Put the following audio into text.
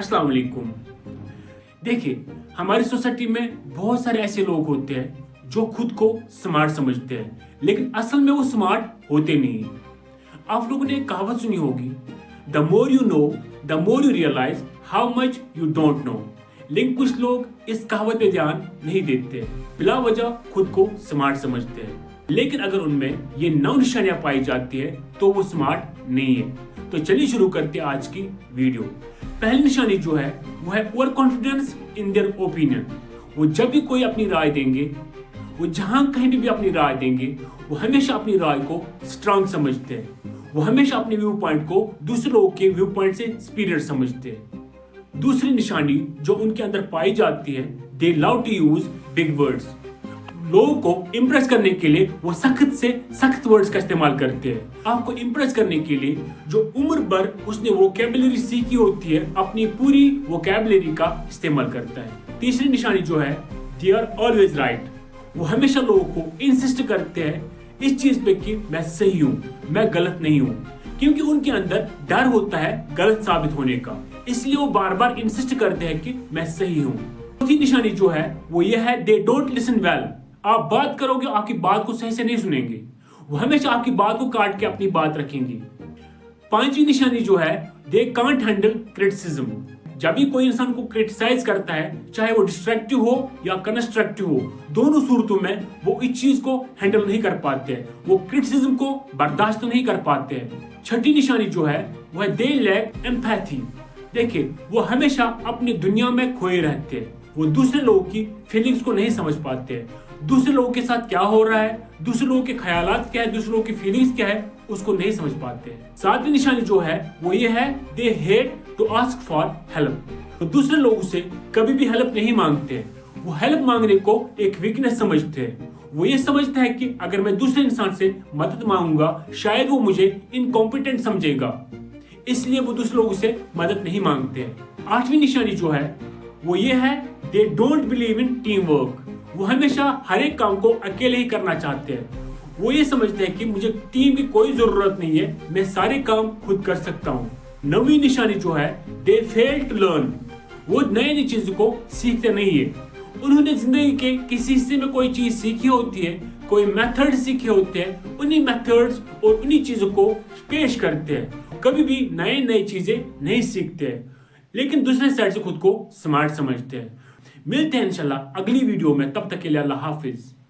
अस्सलाम वालेकुम। देखिए, हमारी सोसाइटी में बहुत सारे ऐसे लोग होते हैं जो खुद को स्मार्ट समझते हैं, लेकिन असल में वो स्मार्ट होते नहीं हैं। आप लोगों ने एक कहावत सुनी होगी, the more you know the more you realize how much you don't know. लेकिन कुछ लोग इस कहावत पे ध्यान नहीं देते, बिला वजह खुद को स्मार्ट समझते हैं। लेकिन अगर उनमें ये 9 निशानियां पाई जाती है तो वो स्मार्ट नहीं है। तो चलिए शुरू करते हैं आज की वीडियो। पहली निशानी जो है वो है over confidence in their opinion. वो जब भी कोई अपनी राय देंगे, वो जहां कहीं भी अपनी राय देंगे, वो हमेशा अपनी राय को स्ट्रांग समझते हैं। वो हमेशा अपने व्यू पॉइंट को दूसरे लोगों के व्यू पॉइंट से सुपीरियर समझते हैं। दूसरी निशानी जो उनके अंदर पाई जाती है, they love to use big words. लोगों को इम्प्रेस करने के लिए वो सख्त से सख्त वर्ड्स का इस्तेमाल करते हैं। आपको इम्प्रेस करने के लिए जो उम्र भर उसने वोकैबुलरी सीखी होती है, अपनी पूरी वोकैबुलरी का इस्तेमाल करता है। तीसरी निशानी जो है, दे आर ऑलवेज राइट। वो हमेशा लोगों को इंसिस्ट करते हैं इस चीज पे कि मैं सही हूँ, मैं गलत नहीं हूँ, क्योंकि उनके अंदर डर होता है गलत साबित होने का। इसलिए वो बार बार इंसिस्ट करते हैं कि मैं सही हूँ। चौथी निशानी जो है वो ये है, दे डोंट लिसन वेल। आप बात करोगे, आपकी बात को सही से नहीं सुनेंगे। वो हमेशा आपकी बात को काट के अपनी बात रखेंगे। पांचवी निशानी जो है, दे कांट हैंडल क्रिटिसिज्म। जब भी कोई इंसान को क्रिटिसाइज करता है, चाहे वो डिस्ट्रक्टिव हो या कंस्ट्रक्टिव हो, दोनों सूरतों में वो इस चीज को हैंडल नहीं कर पाते हैं। वो क्रिटिसिज्म को बर्दाश्त नहीं कर पाते हैं। छठी निशानी जो है वो है, दे लैक एम्पैथी। देखिए, वो हमेशा अपनी दुनिया में खोए रहते हैं। वो दूसरे लोगों की फीलिंग्स को नहीं समझ पाते हैं। दूसरे लोगों के साथ क्या हो रहा है, दूसरे लोगों के ख्यालात क्या है, दूसरे लोगों की फीलिंग्स क्या है, उसको नहीं समझ पाते। सातवीं निशानी जो है वो ये है, they hate to ask for help. तो दूसरे लोगों से कभी भी हेल्प नहीं मांगते। वो हेल्प मांगने को एक वीकनेस समझते हैं। वो ये समझते हैं कि अगर मैं दूसरे इंसान से मदद मांगूंगा, शायद वो मुझे इनकॉम्पिटेंट समझेगा, इसलिए वो दूसरे लोगों से मदद नहीं मांगते हैं। आठवीं निशानी जो है वो ये है, they don't believe in team work. वो हमेशा हर एक काम को अकेले ही करना चाहते हैं। वो ये समझते हैं कि मुझे टीम की कोई जरूरत नहीं है, मैं सारे काम खुद कर सकता हूँ। नवीं निशानी जो है, दे फेल टू लर्न। वो नई नई चीजों को सीखते नहीं है। उन्होंने जिंदगी के किसी हिस्से में कोई चीज सीखी होती है, कोई मेथड सीखे होते हैं, उन्हीं मेथड्स और उन्हीं चीजों को पेश करते हैं। कभी भी नए नई चीजें नहीं सीखते हैं, लेकिन दूसरे साइड से खुद को स्मार्ट समझते हैं। मिलते हैं इंशाल्लाह अगली वीडियो में, तब तक के लिए अल्लाह हाफिज।